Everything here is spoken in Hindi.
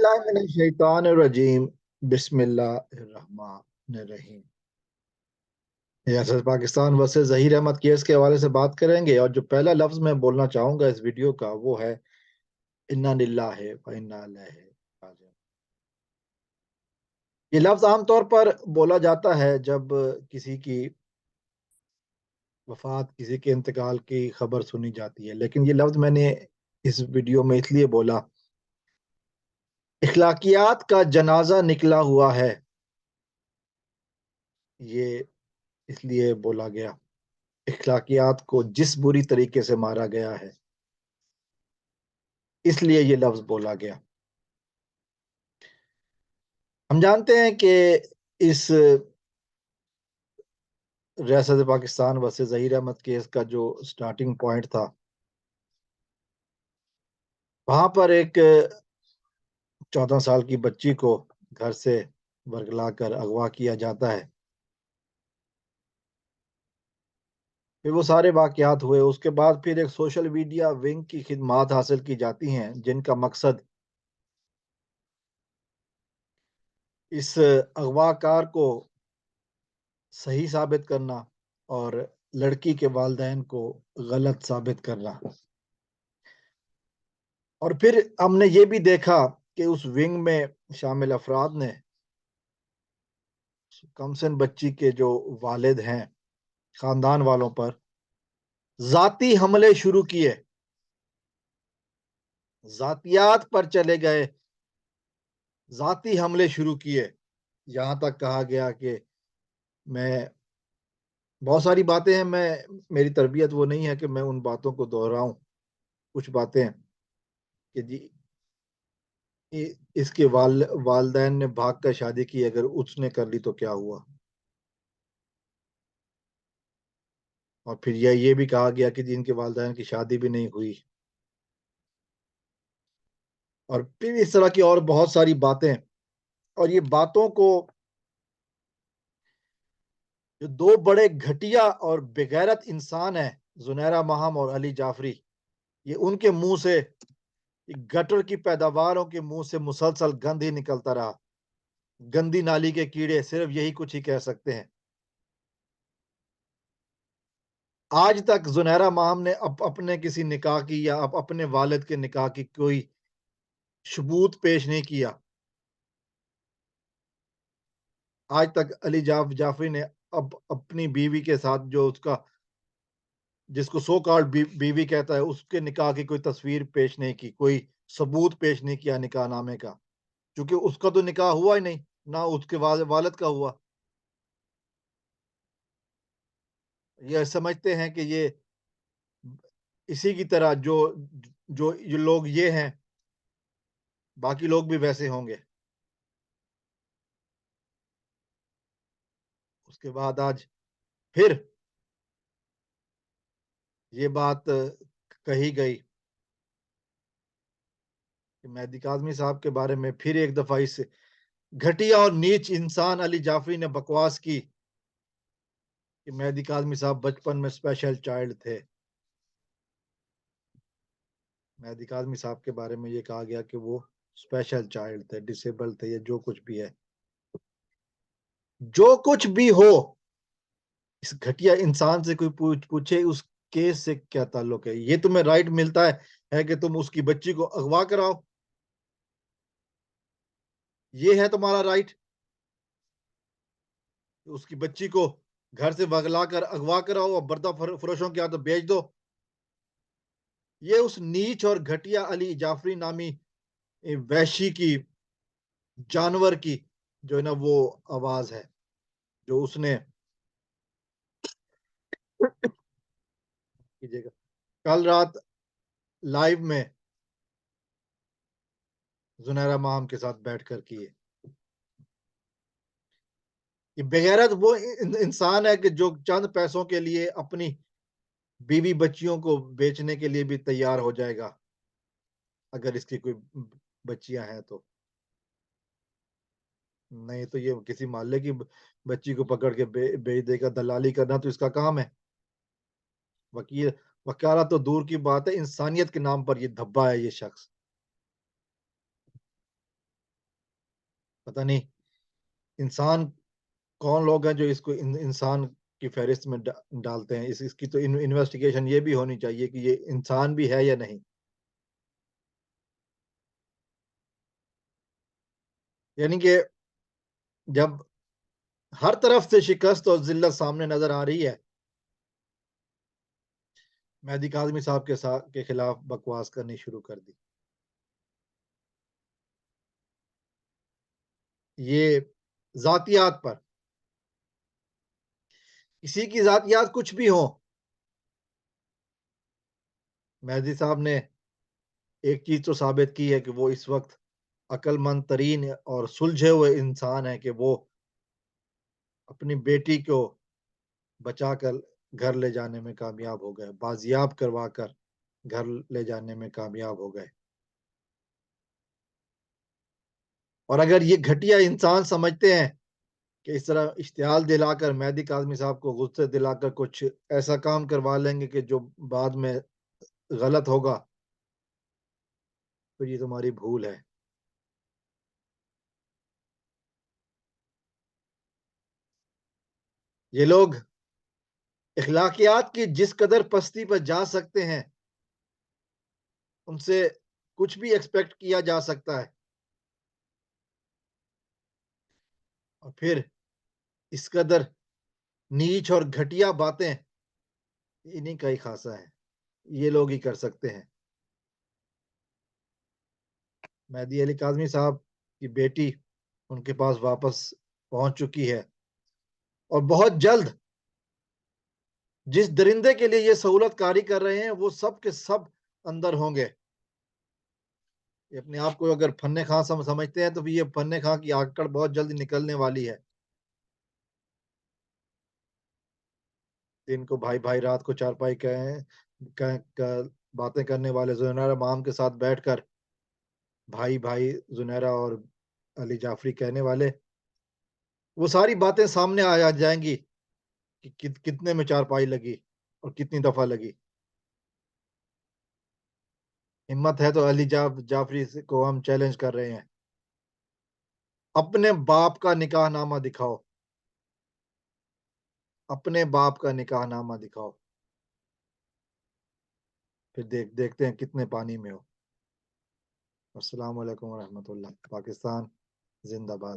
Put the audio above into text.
बिस्मिल्लाहिर्रहमानिर्रहीम। बिस्मिल्लाहिर्रहमानिर्रहीम। रियासत पाकिस्तान वर्सेस जहीर अहमद केस के हवाले से बात करेंगे, और जो पहला लफ्ज मैं बोलना चाहूंगा इस वीडियो का वो है इन्ना लिल्लाहि व इन्ना इलैहि राजिऊन। ये लफ्ज आमतौर पर बोला जाता है जब किसी की वफात, किसी के इंतकाल की खबर सुनी जाती है, लेकिन ये लफ्ज मैंने इस वीडियो में इसलिए बोला, इखलाकियात का जनाजा निकला हुआ है, ये इसलिए बोला गया। इखलाकियात को जिस बुरी तरीके से मारा गया है, इसलिए ये लफ्ज बोला गया। हम जानते हैं कि इस रियासत पाकिस्तान वर्सेस जहीर अहमद केस का जो स्टार्टिंग पॉइंट था, वहां पर एक 14 साल की बच्ची को घर से बरगला कर अगवा किया जाता है। फिर वो सारे वाकयात हुए, उसके बाद फिर एक सोशल मीडिया विंग की खिदमात हासिल की जाती हैं, जिनका मकसद इस अगवाकार को सही साबित करना और लड़की के वालिदैन को गलत साबित करना। और फिर हमने ये भी देखा कि उस विंग में शामिल अफराद ने कमसन बच्ची के जो वालिद हैं, खानदान वालों पर जाती हमले शुरू किए, जातियात पर चले गए, जाती हमले शुरू किए। यहां तक कहा गया कि मैं, बहुत सारी बातें हैं, मैं, मेरी तरबियत वो नहीं है कि मैं उन बातों को दोहराऊं। कुछ बातें हैं कि जी इसके वालदैन ने भाग कर शादी की, अगर उसने कर ली तो क्या हुआ। और फिर ये भी कहा गया कि जिनके वालदैन की शादी भी नहीं हुई। और फिर इस तरह की और बहुत सारी बातें। और ये बातों को जो दो बड़े घटिया और बेगैरत इंसान हैं, जुनैरा माहम और अली जाफरी, ये उनके मुंह से, गटर की पैदावारों के मुंह से मुसलसल गंद ही निकलता रहा। गंदी नाली के कीड़े, सिर्फ यही कुछ ही कह सकते हैं। आज तक जुनैरा माहम ने अपने किसी निकाह की या अपने वालिद के निकाह की कोई सबूत पेश नहीं किया। आज तक अली जाफरी ने अपनी बीवी के साथ जो उसका, जिसको सो कॉल्ड बीवी कहता है, उसके निकाह की कोई तस्वीर पेश नहीं की, कोई सबूत पेश नहीं किया निकाह नामे का, क्योंकि उसका तो निकाह हुआ ही नहीं, ना उसके वालिद का हुआ। ये समझते हैं कि ये इसी की तरह जो जो ये लोग ये हैं, बाकी लोग भी वैसे होंगे। उसके बाद आज फिर ये बात कही गई कि मेहदी काज़मी साहब के बारे में फिर एक दफा इस घटिया और नीच इंसान अली जाफरी ने बकवास की कि मेहदी काज़मी साहब बचपन में स्पेशल चाइल्ड थे। मेहदी काज़मी साहब के बारे में ये कहा गया कि वो स्पेशल चाइल्ड थे, डिसेबल थे, ये जो कुछ भी है। जो कुछ भी हो, इस घटिया इंसान से कोई पूछे उस केस से क्या ताल्लुक है, ये तुम्हें राइट मिलता है कि तुम उसकी बच्ची को अगवा कराओ? ये है तुम्हारा राइट? उसकी बच्ची को घर से भगला कर अगवा कराओ और बर्दा फरोशों के हाथ बेच दो? ये उस नीच और घटिया अली जाफरी नामी वैशी की, जानवर की, जो है ना, वो आवाज है जो उसने, कीजिएगा, कल रात लाइव में जुनैरा माहम के साथ बैठकर की है। ये बेगैरत वो इंसान है कि जो चंद पैसों के लिए अपनी बीवी बच्चियों को बेचने के लिए भी तैयार हो जाएगा, अगर इसकी कोई बच्चियां हैं तो। नहीं तो ये किसी मोहल्ले की बच्ची को पकड़ के बेच देगा। दलाली करना तो इसका काम है। वकील वकालत तो दूर की बात है, इंसानियत के नाम पर ये धब्बा है ये शख्स। पता नहीं इंसान कौन लोग हैं जो इसको इंसान की फ़हरिस्त में डालते हैं। इसकी तो इन्वेस्टिगेशन ये भी होनी चाहिए कि ये इंसान भी है या नहीं। यानी कि जब हर तरफ से शिकस्त और ज़िल्लत सामने नज़र आ रही है, मेहदी काज़मी साहब के खिलाफ बकवास करनी शुरू कर दी। ये ज़ातियात पर, किसी की ज़ातियात कुछ भी हो, मेहदी साहब ने एक चीज़ तो साबित की है कि वो इस वक़्त अक्लमंद तरीन और सुलझे हुए इंसान हैं कि वो अपनी बेटी को बचाकर घर ले जाने में कामयाब हो गए, बाज़ियाब करवा कर घर ले जाने में कामयाब हो गए। और अगर ये घटिया इंसान समझते हैं कि इस तरह इश्तिहाल दिलाकर मेहदी काज़मी साहब को गुस्से दिलाकर कुछ ऐसा काम करवा लेंगे कि जो बाद में गलत होगा, तो ये तुम्हारी भूल है। ये लोग अखलाकियात की जिस कदर पस्ती पर जा सकते हैं, उनसे कुछ भी एक्सपेक्ट किया जा सकता है। और फिर इस कदर नीच और घटिया बातें इन्हीं का ही खासा है। ये लोग ही कर सकते हैं। मेहदी अली काज़मी साहब की बेटी उनके पास वापस पहुँच चुकी है और बहुत जल्द जिस दरिंदे के लिए ये सहूलत कारी कर रहे हैं, वो सब के सब अंदर होंगे। ये अपने आप को अगर फन्ने खां समझते हैं, तो फिर ये फन्ने खां की आकड़ बहुत जल्द निकलने वाली है। दिन को भाई-भाई, रात को चारपाई कहें क क बातें करने वाले ज़ुनैरा इमाम के साथ बैठकर भाई-भाई ज़ुनैरा और अली जाफ़री कहने वाले, वो सारी बातें सामने आ जाएँगी कि कितने में चारपाई लगी और कितनी दफ़ा लगी। हिम्मत है तो अली जाफ़री से को हम चैलेंज कर रहे हैं। अपने बाप का निकाहनामा दिखाओ, अपने बाप का निकाहनामा दिखाओ, फिर देखते हैं कितने पानी में हो। अस्सलाम वालेकुम व रहमतुल्लाह। पाकिस्तान ज़िंदाबाद।